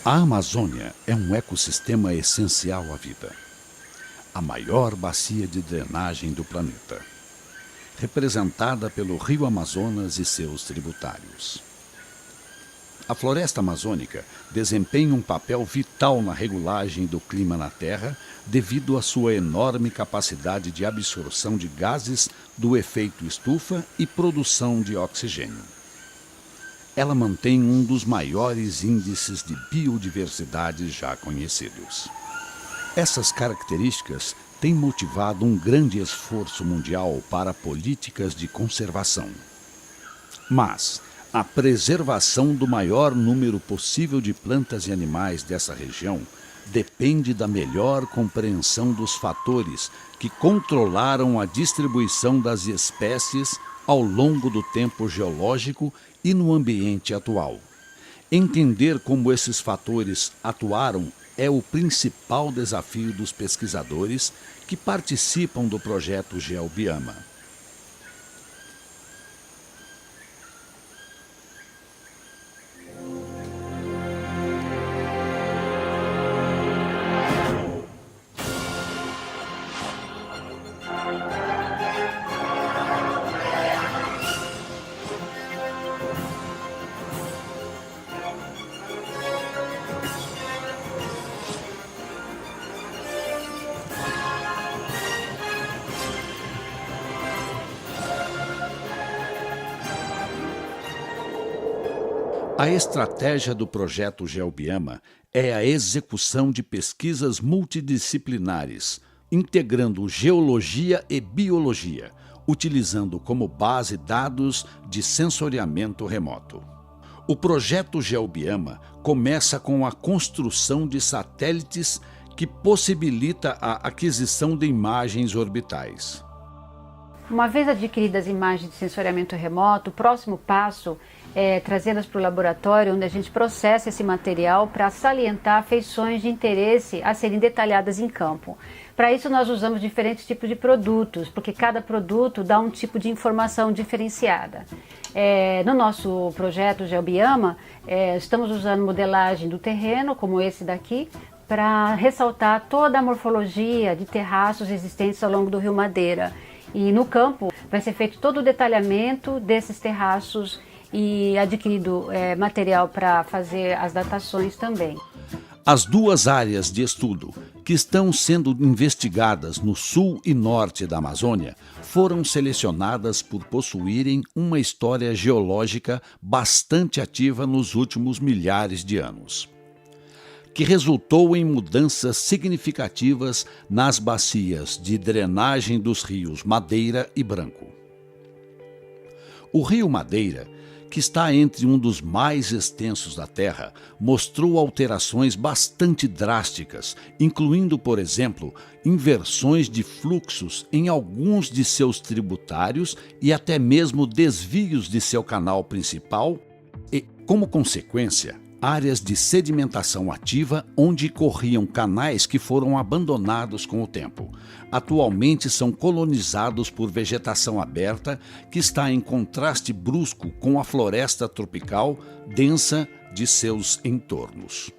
A Amazônia é um ecossistema essencial à vida. A maior bacia de drenagem do planeta, representada pelo Rio Amazonas e seus tributários. A floresta amazônica desempenha um papel vital na regulagem do clima na Terra devido à sua enorme capacidade de absorção de gases do efeito estufa e produção de oxigênio. Ela mantém um dos maiores índices de biodiversidade já conhecidos. Essas características têm motivado um grande esforço mundial para políticas de conservação. Mas a preservação do maior número possível de plantas e animais dessa região depende da melhor compreensão dos fatores que controlaram a distribuição das espécies ao longo do tempo geológico e no ambiente atual. Entender como esses fatores atuaram é o principal desafio dos pesquisadores que participam do projeto GeoBiama. A estratégia do projeto GeoBiama é a execução de pesquisas multidisciplinares, integrando geologia e biologia, utilizando como base dados de sensoriamento remoto. O projeto GeoBiama começa com a construção de satélites que possibilita a aquisição de imagens orbitais. Uma vez adquiridas as imagens de sensoriamento remoto, o próximo passo é trazê-las para o laboratório, onde a gente processa esse material para salientar feições de interesse a serem detalhadas em campo. Para isso nós usamos diferentes tipos de produtos, porque cada produto dá um tipo de informação diferenciada. No nosso projeto GeoBiama, estamos usando modelagem do terreno, como esse daqui, para ressaltar toda a morfologia de terraços existentes ao longo do Rio Madeira. E no campo vai ser feito todo o detalhamento desses terraços e adquirido material para fazer as datações também. As duas áreas de estudo que estão sendo investigadas no sul e norte da Amazônia foram selecionadas por possuírem uma história geológica bastante ativa nos últimos milhares de anos, que resultou em mudanças significativas nas bacias de drenagem dos rios Madeira e Branco. O rio Madeira, que está entre um dos mais extensos da Terra, mostrou alterações bastante drásticas, incluindo, por exemplo, inversões de fluxos em alguns de seus tributários e até mesmo desvios de seu canal principal e, como consequência, áreas de sedimentação ativa onde corriam canais que foram abandonados com o tempo. Atualmente são colonizados por vegetação aberta que está em contraste brusco com a floresta tropical densa de seus entornos.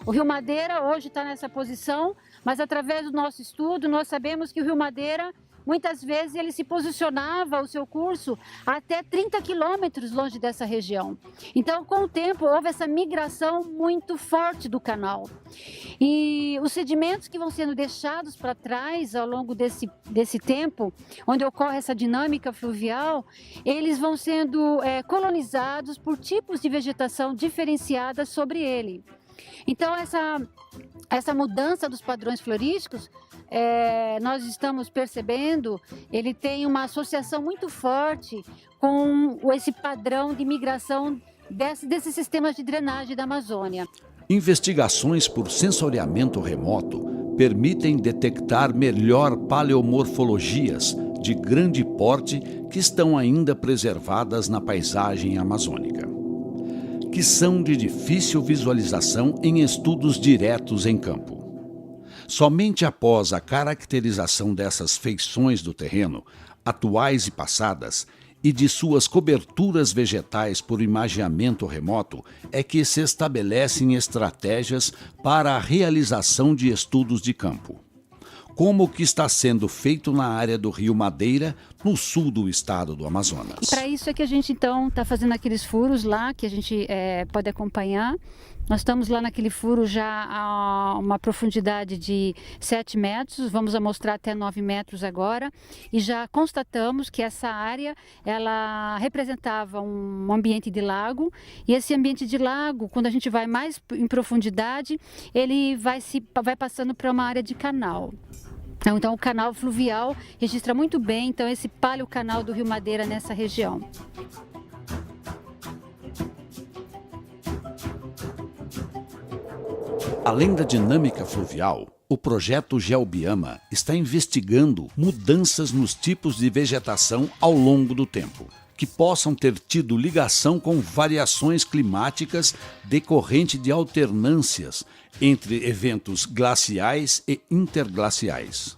O Rio Madeira hoje está nessa posição, mas através do nosso estudo nós sabemos que o Rio Madeira muitas vezes ele se posicionava o seu curso até 30 quilômetros longe dessa região. Então, com o tempo, houve essa migração muito forte do canal. E os sedimentos que vão sendo deixados para trás ao longo desse tempo, onde ocorre essa dinâmica fluvial, eles vão sendo colonizados por tipos de vegetação diferenciada sobre ele. Então, essa mudança dos padrões florísticos, nós estamos percebendo, ele tem uma associação muito forte com esse padrão de migração desses sistemas de drenagem da Amazônia. Investigações por sensoriamento remoto permitem detectar melhor paleomorfologias de grande porte que estão ainda preservadas na paisagem amazônica, que são de difícil visualização em estudos diretos em campo. Somente após a caracterização dessas feições do terreno, atuais e passadas, e de suas coberturas vegetais por imageamento remoto é que se estabelecem estratégias para a realização de estudos de campo, como o que está sendo feito na área do Rio Madeira, no sul do estado do Amazonas. E para isso é que a gente então está fazendo aqueles furos lá, que a gente pode acompanhar. Nós estamos lá naquele furo já a uma profundidade de 7 metros, vamos mostrar até 9 metros agora, e já constatamos que essa área, ela representava um ambiente de lago, e esse ambiente de lago, quando a gente vai mais em profundidade, ele vai passando para uma área de canal. Então o canal fluvial registra muito bem então esse paleocanal do Rio Madeira nessa região. Além da dinâmica fluvial, o projeto GeoBiama está investigando mudanças nos tipos de vegetação ao longo do tempo, que possam ter tido ligação com variações climáticas decorrente de alternâncias entre eventos glaciais e interglaciais.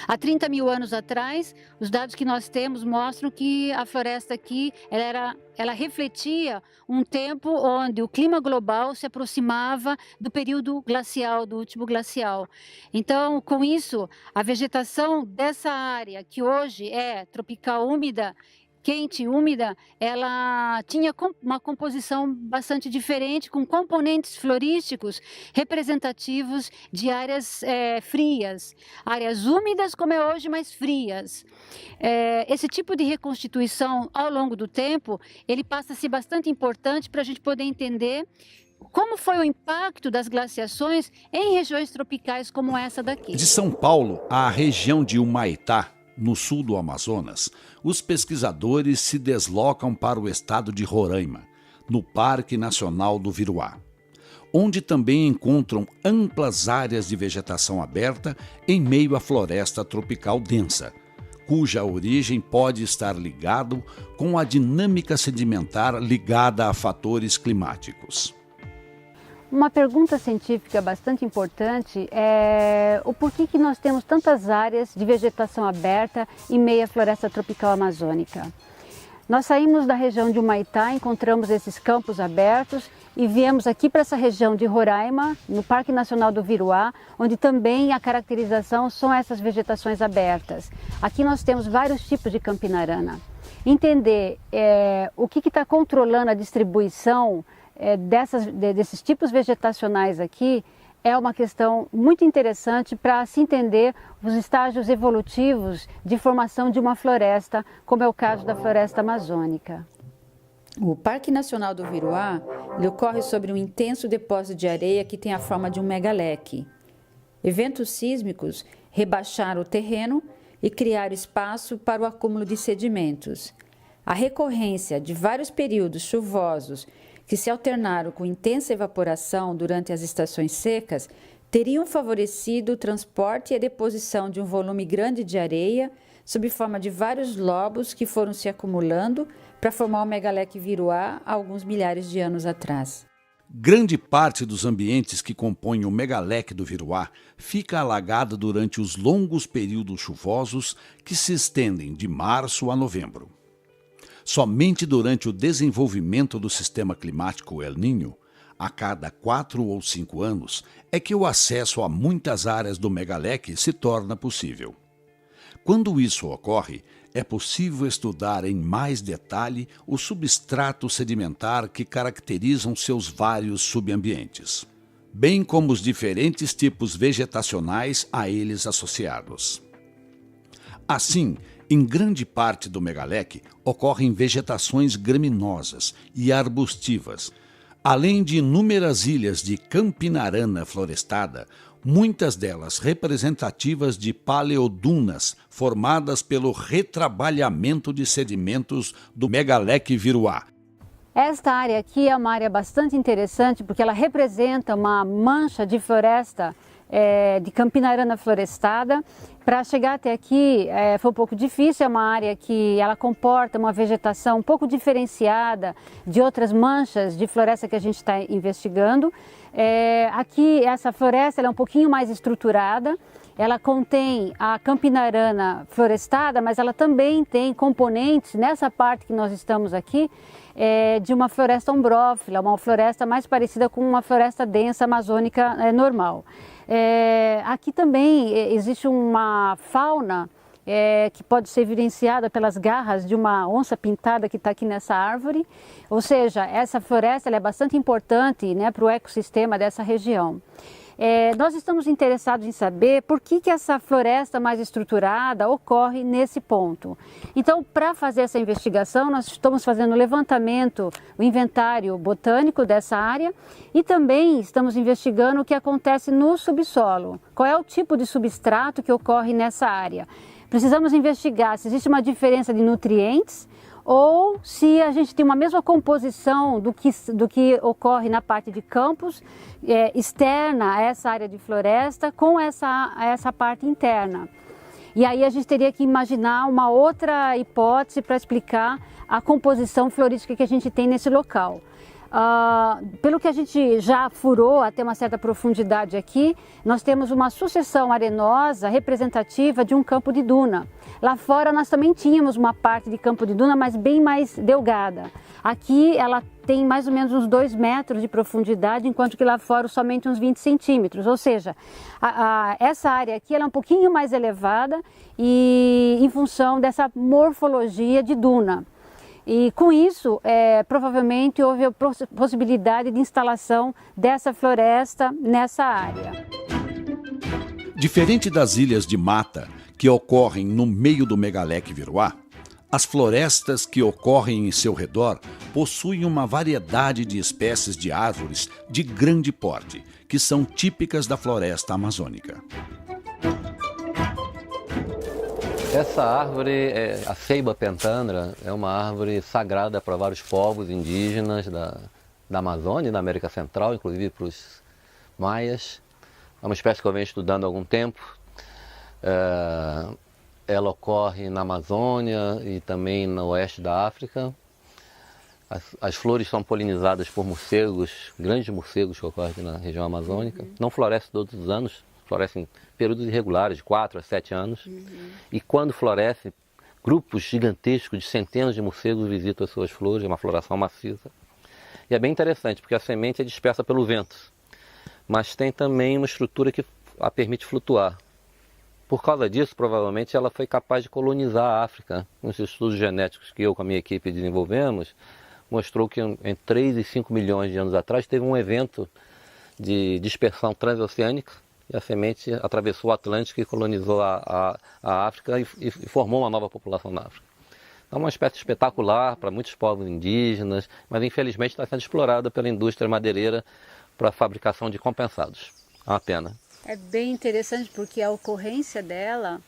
Há 30 mil anos atrás, os dados que nós temos mostram que a floresta aqui ela refletia um tempo onde o clima global se aproximava do período glacial, do último glacial. Então, com isso, a vegetação dessa área, que hoje é tropical úmida, quente e úmida, ela tinha uma composição bastante diferente, com componentes florísticos representativos de áreas frias, áreas úmidas como é hoje, mas frias. Esse tipo de reconstituição ao longo do tempo, ele passa a ser bastante importante para a gente poder entender como foi o impacto das glaciações em regiões tropicais como essa daqui. De São Paulo à região de Humaitá, no sul do Amazonas, os pesquisadores se deslocam para o estado de Roraima, no Parque Nacional do Viruá, onde também encontram amplas áreas de vegetação aberta em meio à floresta tropical densa, cuja origem pode estar ligado com a dinâmica sedimentar ligada a fatores climáticos. Uma pergunta científica bastante importante é o porquê que nós temos tantas áreas de vegetação aberta em meio à floresta tropical amazônica. Nós saímos da região de Humaitá, encontramos esses campos abertos e viemos aqui para essa região de Roraima, no Parque Nacional do Viruá, onde também a caracterização são essas vegetações abertas. Aqui nós temos vários tipos de campinarana. Entender o que está controlando a distribuição desses tipos vegetacionais aqui é uma questão muito interessante para se entender os estágios evolutivos de formação de uma floresta, como é o caso da floresta amazônica. O Parque Nacional do Viruá ocorre sobre um intenso depósito de areia que tem a forma de um megaleque. Eventos sísmicos rebaixaram o terreno e criaram espaço para o acúmulo de sedimentos. A recorrência de vários períodos chuvosos que se alternaram com intensa evaporação durante as estações secas, teriam favorecido o transporte e a deposição de um volume grande de areia sob forma de vários lobos que foram se acumulando para formar o megaleque Viruá há alguns milhares de anos atrás. Grande parte dos ambientes que compõem o megaleque do Viruá fica alagada durante os longos períodos chuvosos que se estendem de março a novembro. Somente durante o desenvolvimento do sistema climático El Niño, a cada 4 ou 5 anos, é que o acesso a muitas áreas do megaleque se torna possível. Quando isso ocorre, é possível estudar em mais detalhe o substrato sedimentar que caracterizam seus vários subambientes, bem como os diferentes tipos vegetacionais a eles associados. Assim, em grande parte do megaleque ocorrem vegetações graminosas e arbustivas, além de inúmeras ilhas de campinarana florestada, muitas delas representativas de paleodunas formadas pelo retrabalhamento de sedimentos do megaleque Viruá. Esta área aqui é uma área bastante interessante porque ela representa uma mancha de floresta de campinarana florestada. Para chegar até aqui foi um pouco difícil, é uma área que ela comporta uma vegetação um pouco diferenciada de outras manchas de floresta que a gente está investigando. Aqui essa floresta ela é um pouquinho mais estruturada, ela contém a campinarana florestada, mas ela também tem componentes, nessa parte que nós estamos aqui, de uma floresta ombrófila, uma floresta mais parecida com uma floresta densa amazônica normal. Aqui também existe uma fauna que pode ser evidenciada pelas garras de uma onça pintada que está aqui nessa árvore. Ou seja, essa floresta ela é bastante importante, né, para o ecossistema dessa região. Nós estamos interessados em saber por que essa floresta mais estruturada ocorre nesse ponto. Então, para fazer essa investigação, nós estamos fazendo o levantamento, o inventário botânico dessa área e também estamos investigando o que acontece no subsolo. Qual é o tipo de substrato que ocorre nessa área? Precisamos investigar se existe uma diferença de nutrientes ou se a gente tem uma mesma composição do que ocorre na parte de campos externa a essa área de floresta com essa parte interna. E aí a gente teria que imaginar uma outra hipótese para explicar a composição florística que a gente tem nesse local. Pelo que a gente já furou até uma certa profundidade aqui, nós temos uma sucessão arenosa representativa de um campo de duna. Lá fora nós também tínhamos uma parte de campo de duna, mas bem mais delgada. Aqui ela tem mais ou menos uns 2 metros de profundidade, enquanto que lá fora somente uns 20 centímetros. Ou seja, essa área aqui ela é um pouquinho mais elevada e em função dessa morfologia de duna. E com isso, provavelmente houve a possibilidade de instalação dessa floresta nessa área. Diferente das ilhas de mata, que ocorrem no meio do Megaleque Viroá, as florestas que ocorrem em seu redor possuem uma variedade de espécies de árvores de grande porte, que são típicas da floresta amazônica. Essa árvore, a ceiba pentandra, é uma árvore sagrada para vários povos indígenas da Amazônia e da América Central, inclusive para os maias. É uma espécie que eu venho estudando há algum tempo. Ela ocorre na Amazônia e também no oeste da África. As flores são polinizadas por morcegos, grandes morcegos que ocorrem aqui na região amazônica. Não floresce todos os anos, floresce em períodos irregulares, de 4 a 7 anos. E quando floresce, grupos gigantescos de centenas de morcegos visitam as suas flores, é uma floração maciça. E é bem interessante, porque a semente é dispersa pelo vento, mas tem também uma estrutura que a permite flutuar. Por causa disso, provavelmente, ela foi capaz de colonizar a África. Nos estudos genéticos que eu com a minha equipe desenvolvemos, mostrou que em 3 e 5 milhões de anos atrás teve um evento de dispersão transoceânica e a semente atravessou o Atlântico e colonizou a África e formou uma nova população na África. É uma espécie espetacular para muitos povos indígenas, mas infelizmente está sendo explorada pela indústria madeireira para a fabricação de compensados. É uma pena. É bem interessante porque a ocorrência dela,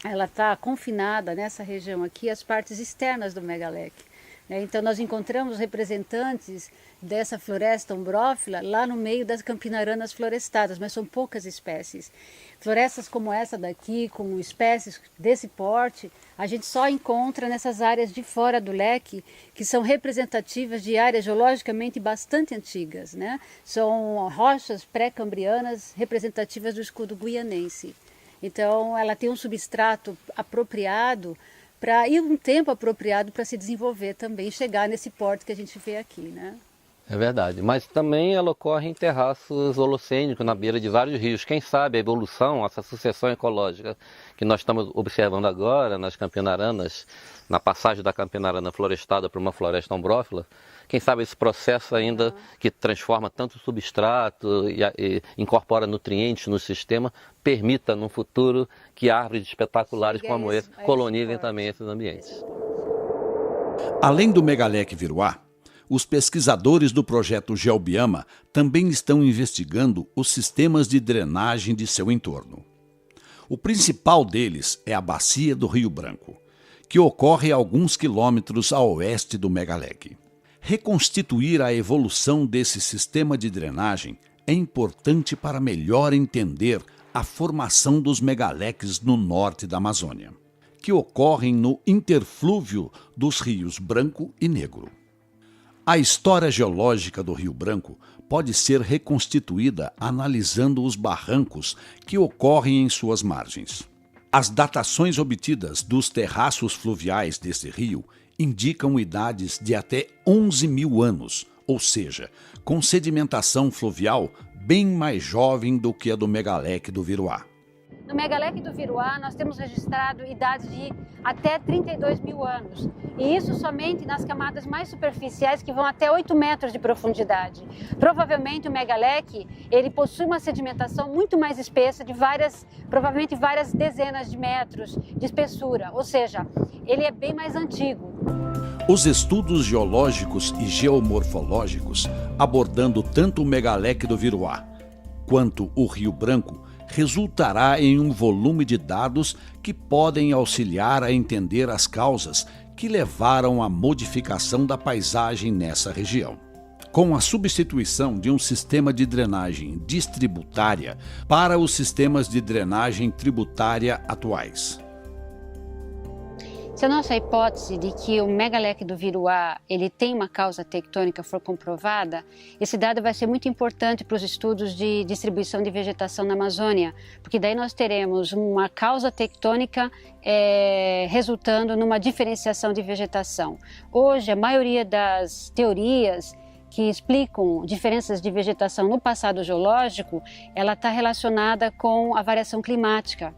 ela está confinada nessa região aqui, às partes externas do Megaleque. Então nós encontramos representantes dessa floresta ombrófila lá no meio das campinaranas florestadas, mas são poucas espécies. Florestas como essa daqui, com espécies desse porte, a gente só encontra nessas áreas de fora do leque, que são representativas de áreas geologicamente bastante antigas, né? São rochas pré-cambrianas representativas do escudo guianense. Então ela tem um substrato apropriado e um tempo apropriado para se desenvolver também, chegar nesse porte que a gente vê aqui, né? É verdade, mas também ela ocorre em terraços holocênicos, na beira de vários rios. Quem sabe a evolução, essa sucessão ecológica que nós estamos observando agora nas campinaranas, na passagem da campinarana florestada para uma floresta ombrófila, quem sabe esse processo ainda que transforma tanto o substrato e incorpora nutrientes no sistema, permita no futuro que árvores espetaculares como esse colonizem também esses ambientes. Além do Megaleque Viroá, os pesquisadores do projeto Geobiama também estão investigando os sistemas de drenagem de seu entorno. O principal deles é a bacia do Rio Branco, que ocorre a alguns quilômetros a oeste do Megaleque. Reconstituir a evolução desse sistema de drenagem é importante para melhor entender a formação dos megaleques no norte da Amazônia, que ocorrem no interflúvio dos rios Branco e Negro. A história geológica do Rio Branco pode ser reconstituída analisando os barrancos que ocorrem em suas margens. As datações obtidas dos terraços fluviais deste rio indicam idades de até 11.000 anos, ou seja, com sedimentação fluvial bem mais jovem do que a do megaleque do Viruá. No megaleque do Viruá, nós temos registrado idades de até 32.000 anos. E isso somente nas camadas mais superficiais, que vão até 8 metros de profundidade. Provavelmente o megaleque, ele possui uma sedimentação muito mais espessa, provavelmente várias dezenas de metros de espessura. Ou seja, ele é bem mais antigo. Os estudos geológicos e geomorfológicos, abordando tanto o megaleque do Viruá quanto o Rio Branco, resultará em um volume de dados que podem auxiliar a entender as causas que levaram à modificação da paisagem nessa região. Com a substituição de um sistema de drenagem distributária para os sistemas de drenagem tributária atuais. Se a nossa hipótese de que o megaleque do Viruá ele tem uma causa tectônica for comprovada, esse dado vai ser muito importante para os estudos de distribuição de vegetação na Amazônia, porque daí nós teremos uma causa tectônica resultando numa diferenciação de vegetação. Hoje, a maioria das teorias que explicam diferenças de vegetação no passado geológico, ela está relacionada com a variação climática.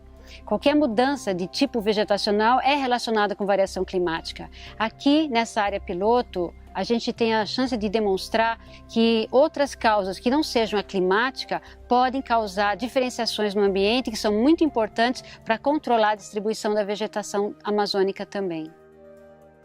Qualquer mudança de tipo vegetacional é relacionada com variação climática. Aqui, nessa área piloto, a gente tem a chance de demonstrar que outras causas que não sejam a climática podem causar diferenciações no ambiente que são muito importantes para controlar a distribuição da vegetação amazônica também.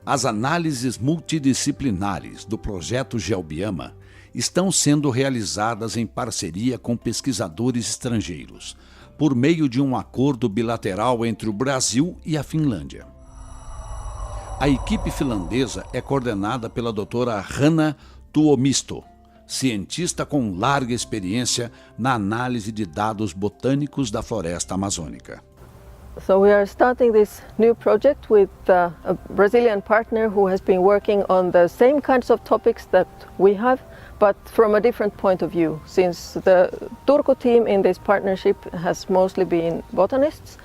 As análises multidisciplinares do projeto GeoBiama estão sendo realizadas em parceria com pesquisadores estrangeiros, por meio de um acordo bilateral entre o Brasil e a Finlândia. A equipe finlandesa é coordenada pela doutora Hanna Tuomisto, cientista com larga experiência na análise de dados botânicos da floresta amazônica. So we are starting this new project with a Brazilian partner who has been working on the same kinds of topics that we have, but from a different point of view, since the Turku team in this partnership has mostly been botanists,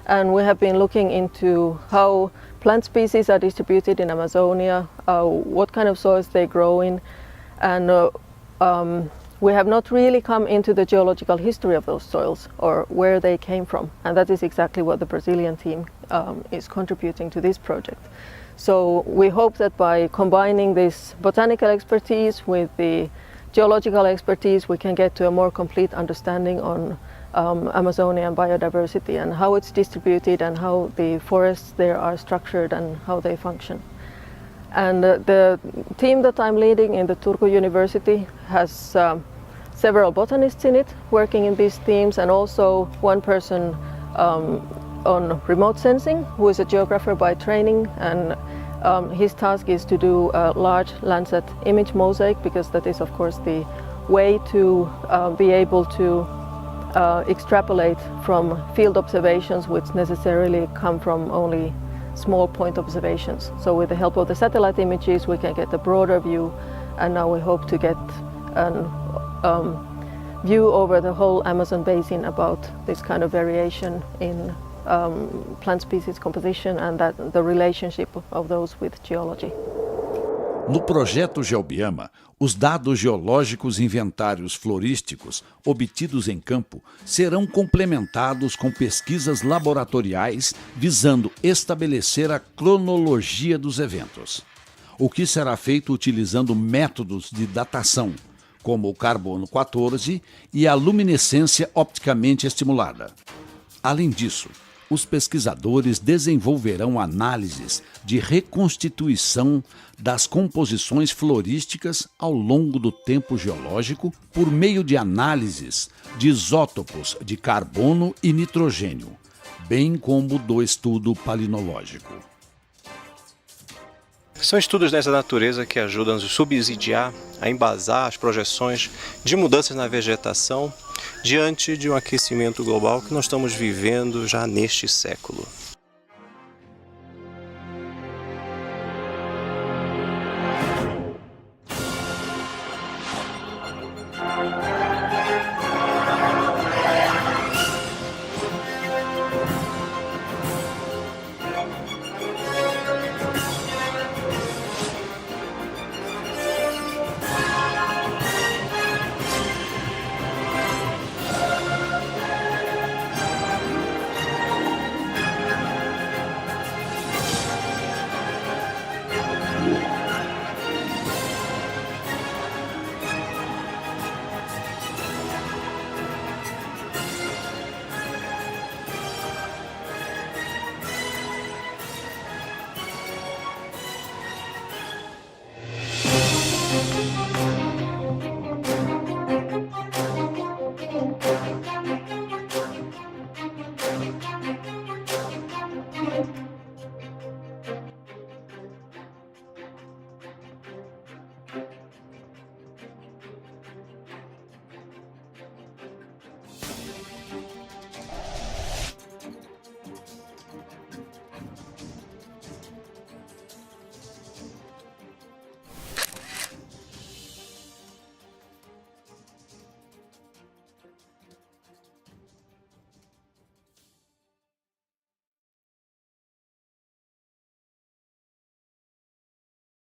and we have been looking into how plant species are distributed in Amazonia, what kind of soils they grow in, and we have not really come into the geological history of those soils or where they came from, and that is exactly what the Brazilian team is contributing to this project. So we hope that by combining this botanical expertise with the geological expertise, we can get to a more complete understanding on Amazonian biodiversity and how it's distributed and how the forests there are structured and how they function. And the team that I'm leading in the Turku University has several botanists in it working in these themes, and also one person on remote sensing who is a geographer by training, and his task is to do a large Landsat image mosaic, because that is of course the way to be able to extrapolate from field observations which necessarily come from only small point observations. So with the help of the satellite images we can get a broader view, and now we hope to get an view over the whole Amazon basin about this kind of variation in plant species composition and the relationship of those with geology. No projeto GeoBiama, os dados geológicos e inventários florísticos obtidos em campo serão complementados com pesquisas laboratoriais visando estabelecer a cronologia dos eventos, o que será feito utilizando métodos de datação, como o carbono 14 e a luminescência opticamente estimulada. Além disso, os pesquisadores desenvolverão análises de reconstituição das composições florísticas ao longo do tempo geológico por meio de análises de isótopos de carbono e nitrogênio, bem como do estudo palinológico. São estudos dessa natureza que ajudam a subsidiar, a embasar as projeções de mudanças na vegetação diante de um aquecimento global que nós estamos vivendo já neste século. Música